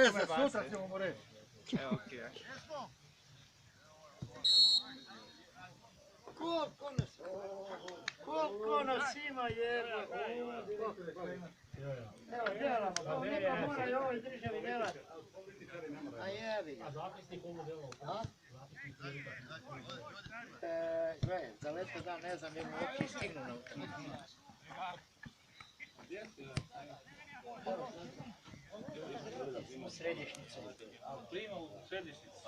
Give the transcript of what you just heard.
veze, sutra ćemo mu reći. Evo, okej. Koliko nas ima jebe? Evo, delamo, to neka mora i ovoj državi delati. A jebi ga. A zapisnik ovo delao? A? Gledaj, za leto dan ne znam jer mu uopće stignu na utakmicu. U središnjicu. A prima u središnjici.